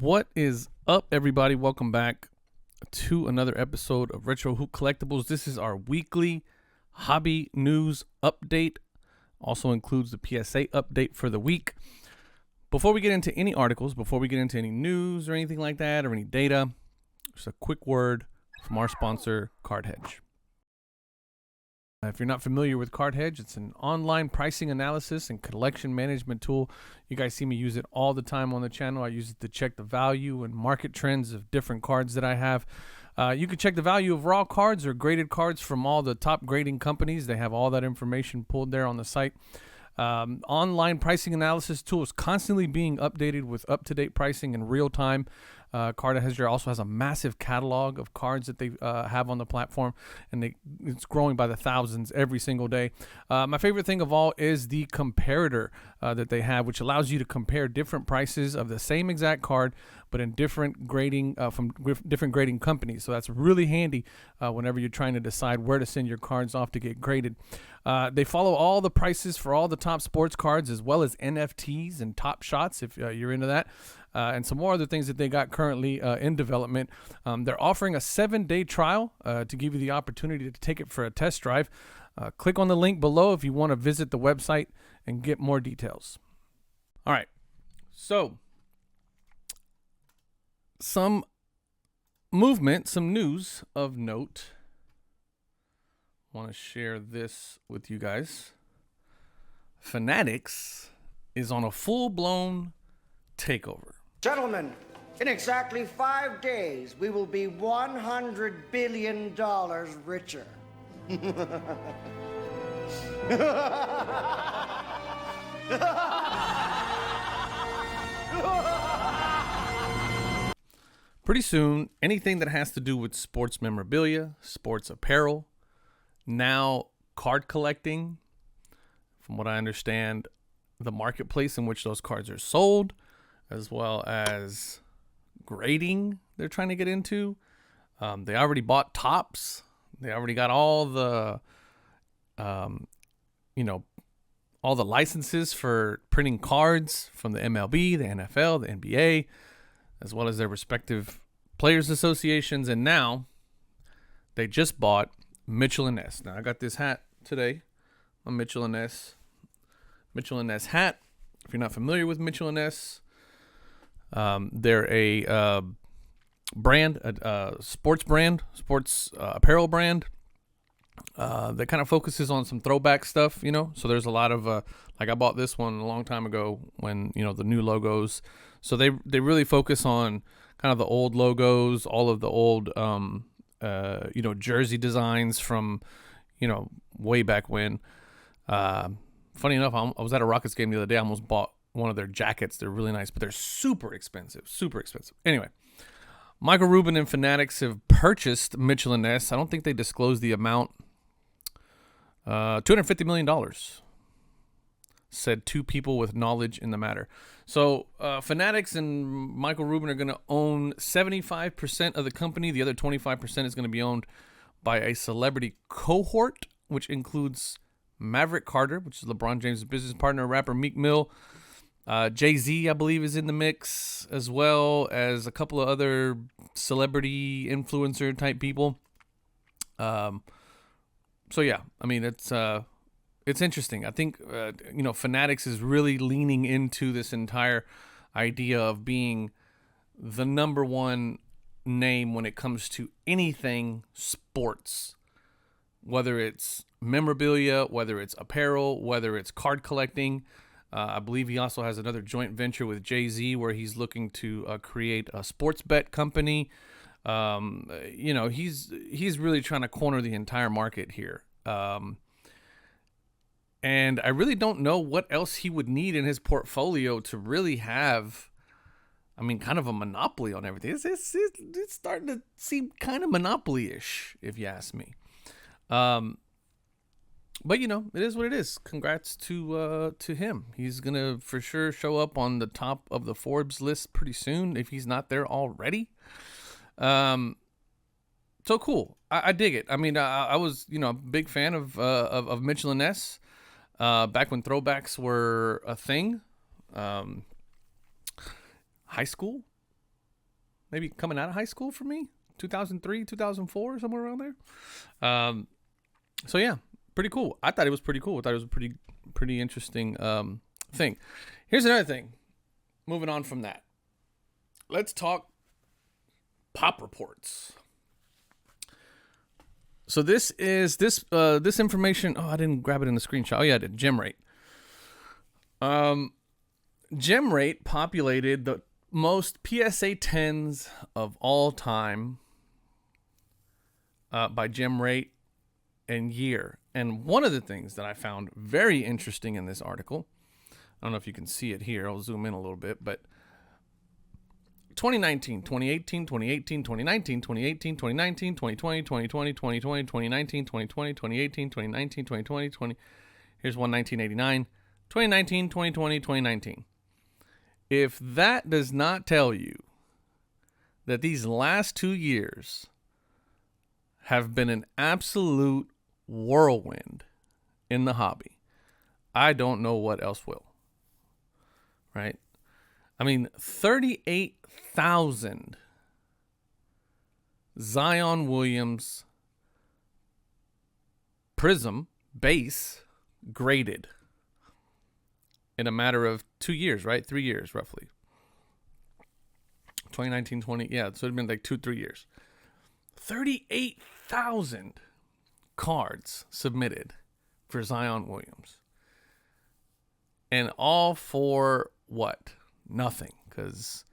What is up, everybody? Welcome back to another episode of Retro Hoop Collectibles. This is our weekly hobby news update. Also includes the PSA update for the week. Before we get into any articles, before we get into any news or anything like that or any data, just a quick word from our sponsor, Card Hedge. If you're not familiar with Card Hedge, it's an online pricing analysis and collection management tool. You guys see me use it all the time on the channel. I use it to check the value and market trends of different cards that I have. You can check the value of raw cards or graded cards from all the top grading companies. They have all that information pulled there on the site. Online pricing analysis tool is constantly being updated with up-to-date pricing in real time. Card Hedge also has a massive catalog of cards that they have on the platform, and it's growing by the thousands every single day. My favorite thing of all is the comparator that they have, which allows you to compare different prices of the same exact card, but in different grading from different grading companies. So that's really handy whenever you're trying to decide where to send your cards off to get graded. They follow all the prices for all the top sports cards, as well as NFTs and Top Shots, if you're into that. And some more other things that they got currently in development. They're offering a 7-day trial to give you the opportunity to take it for a test drive. Click on the link below if you want to visit the website and get more details. All right, so some movement, some news of note. I want to share this with you guys. Fanatics is on a full-blown takeover. Gentlemen, in exactly 5 days, we will be $100 billion richer. Pretty soon, anything that has to do with sports memorabilia, sports apparel, now card collecting, from what I understand, the marketplace in which those cards are sold, as well as grading they're trying to get into. They already bought Topps. They already got all the, all the licenses for printing cards from the MLB, the NFL, the NBA, as well as their respective players associations. And now they just bought Mitchell & Ness. Now I got this hat today, a Mitchell & Ness hat. If you're not familiar with Mitchell & Ness, they're a brand, a sports apparel brand that kind of focuses on some throwback stuff, So there's a lot of like I bought this one a long time ago when the new logos. So they really focus on kind of the old logos, all of the old jersey designs from way back when. Funny enough, I was at a Rockets game the other day. I almost bought one of their jackets. They're really nice, but they're super expensive. Anyway, Michael Rubin and Fanatics have purchased Mitchell & Ness. I don't think they disclosed the amount. $250 million, said two people with knowledge in the matter. So Fanatics and Michael Rubin are going to own 75% of the company. The other 25% is going to be owned by a celebrity cohort, which includes Maverick Carter, which is LeBron James' business partner, rapper Meek Mill. Jay-Z, I believe, is in the mix, as well as a couple of other celebrity influencer type people. So yeah, I mean, it's interesting. I think, Fanatics is really leaning into this entire idea of being the number one name when it comes to anything sports, whether it's memorabilia, whether it's apparel, whether it's card collecting. I believe he also has another joint venture with Jay-Z where he's looking to create a sports bet company. He's really trying to corner the entire market here. And I really don't know what else he would need in his portfolio to really have, kind of a monopoly on everything. It's starting to seem kind of monopoly-ish, if you ask me. But it is what it is. Congrats to him. He's gonna for sure show up on the top of the Forbes list pretty soon if he's not there already. So cool. I dig it. I was a big fan of Mitchell & Ness back when throwbacks were a thing. High school, maybe coming out of high school for me, 2003, 2004, somewhere around there. So yeah, pretty cool. I thought it was pretty cool. I thought it was a pretty interesting thing. Here's another thing. Moving on from that, let's talk pop reports. So this is this information. Oh, I didn't grab it in the screenshot. Oh yeah, I did. Gem rate. Gem rate populated the most PSA 10s of all time by gem rate and year. And one of the things that I found very interesting in this article, I don't know if you can see it here. I'll zoom in a little bit, but 2019, 2018, 2018, 2019, 2018, 2019, 2020, 2020, 2020, 2019, 2020, 2018, 2019, 2020, 20. Here's one 1989, 2019, 2020, 2019. If that does not tell you that these last 2 years have been an absolute whirlwind in the hobby, I don't know what else will. Right? I mean, 38,000 Zion Williams Prism base graded in a matter of 2 years, right? 3 years, roughly. 2019, 20, yeah, so it'd been like 2-3 years. 38,000 cards submitted for Zion Williams. And all for what? Nothing, because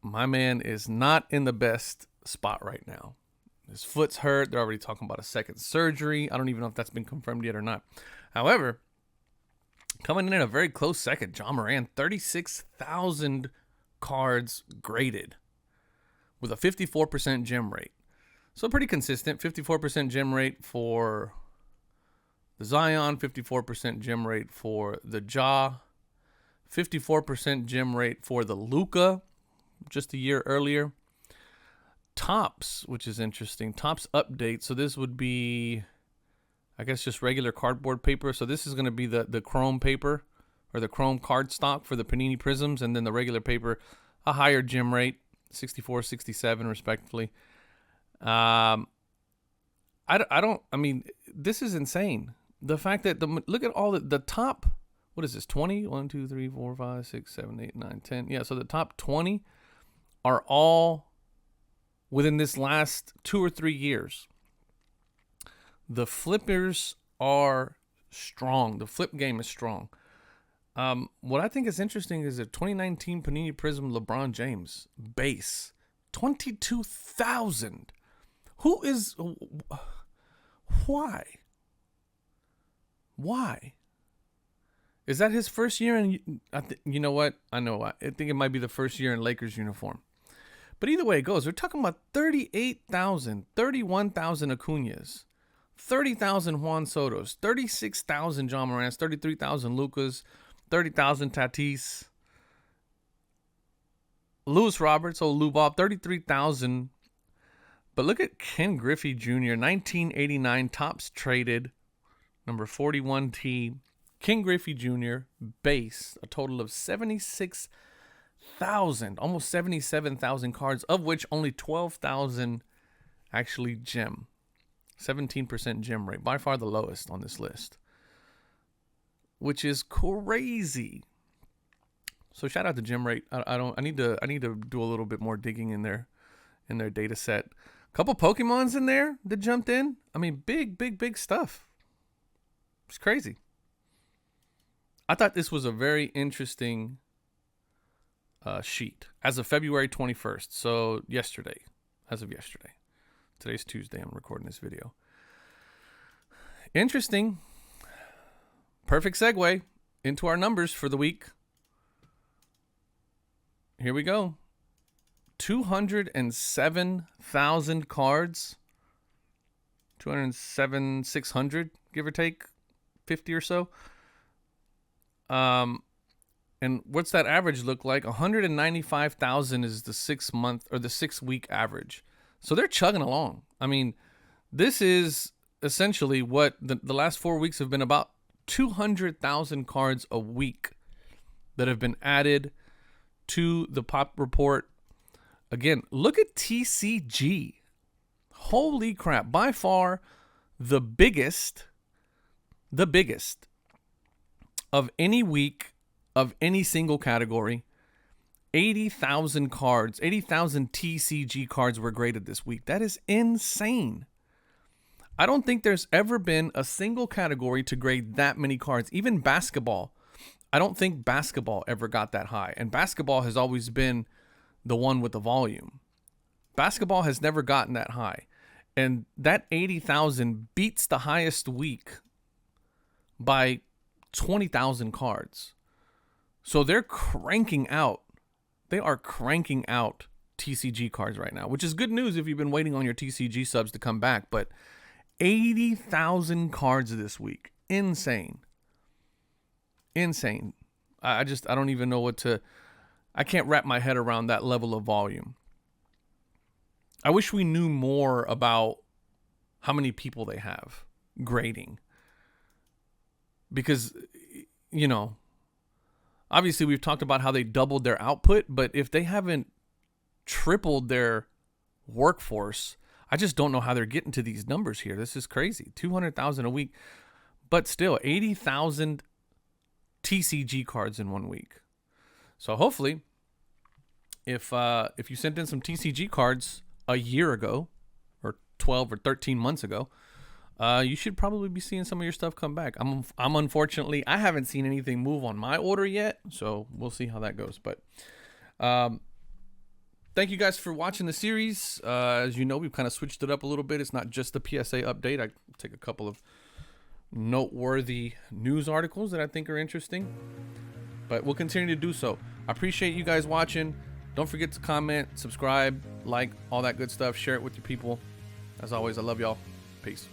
my man is not in the best spot right now. His foot's hurt. They're already talking about a second surgery. I don't even know if that's been confirmed yet or not. However, coming in at a very close second, John Moran, 36,000 cards graded with a 54% gem rate. So pretty consistent, 54% gem rate for the Zion, 54% gem rate for the Ja, 54% gem rate for the Luka, just a year earlier. Tops, which is interesting, Tops update. So this would be, I guess, just regular cardboard paper. So this is going to be the chrome paper or the chrome card stock for the Panini Prisms, and then the regular paper, a higher gem rate, 64, 67 respectively. I mean, this is insane. The fact that look at all the top, what is this, 20? 1, 2, 3, 4, 5, 6, 7, 8, 9, 10. Yeah, so the top 20 are all within this last 2 or 3 years. The flippers are strong. The flip game is strong. What I think is interesting is the 2019 Panini Prism LeBron James base, 22,000. Who is, why? Why? Is that his first year in, you know what? I know. I think it might be the first year in Lakers uniform. But either way it goes, we're talking about 38,000, 31,000 Acuñas, 30,000 Juan Sotos, 36,000 John Morants, 33,000 Lucas, 30,000 Tatis, Lewis Roberts, Lou Bob, 33,000. But look at Ken Griffey Jr., 1989 Tops traded, number 41T. Ken Griffey Jr. base, a total of 76,000, almost 77,000 cards, of which only 12,000 actually gem. 17% gem rate, by far the lowest on this list, which is crazy. So shout out to gem rate. I need to do a little bit more digging in their data set. A couple Pokemons in there that jumped in. I mean, big stuff. It's crazy. I thought this was a very interesting sheet as of February 21st. So yesterday, as of yesterday. Today's Tuesday. I'm recording this video. Interesting. Perfect segue into our numbers for the week. Here we go. 207,000 cards. 207,600, give or take, 50 or so. And what's that average look like? 195,000 is the 6 month or the 6 week average. So they're chugging along. I mean, this is essentially what the last 4 weeks have been about. 200,000 cards a week that have been added to the pop report. Again, look at TCG. Holy crap. By far the biggest of any week of any single category. 80,000 cards, 80,000 TCG cards were graded this week. That is insane. I don't think there's ever been a single category to grade that many cards. Even basketball. I don't think basketball ever got that high. And basketball has always been the one with the volume. Basketball has never gotten that high. And that 80,000 beats the highest week by 20,000 cards. So they're cranking out. They are cranking out TCG cards right now, which is good news if you've been waiting on your TCG subs to come back. But 80,000 cards this week. Insane. Insane. I don't even know I can't wrap my head around that level of volume. I wish we knew more about how many people they have grading. Because, you know, obviously we've talked about how they doubled their output, but if they haven't tripled their workforce, I just don't know how they're getting to these numbers here. This is crazy. 200,000 a week, but still 80,000 TCG cards in 1 week. So hopefully, if you sent in some TCG cards a year ago, or 12 or 13 months ago, you should probably be seeing some of your stuff come back. I'm unfortunately, I haven't seen anything move on my order yet, so we'll see how that goes. But thank you guys for watching the series. As you know, we've kind of switched it up a little bit. It's not just the PSA update. I take a couple of noteworthy news articles that I think are interesting, but we'll continue to do so. I appreciate you guys watching. Don't forget to comment, subscribe, like, all that good stuff. Share it with your people. As always, I love y'all. Peace.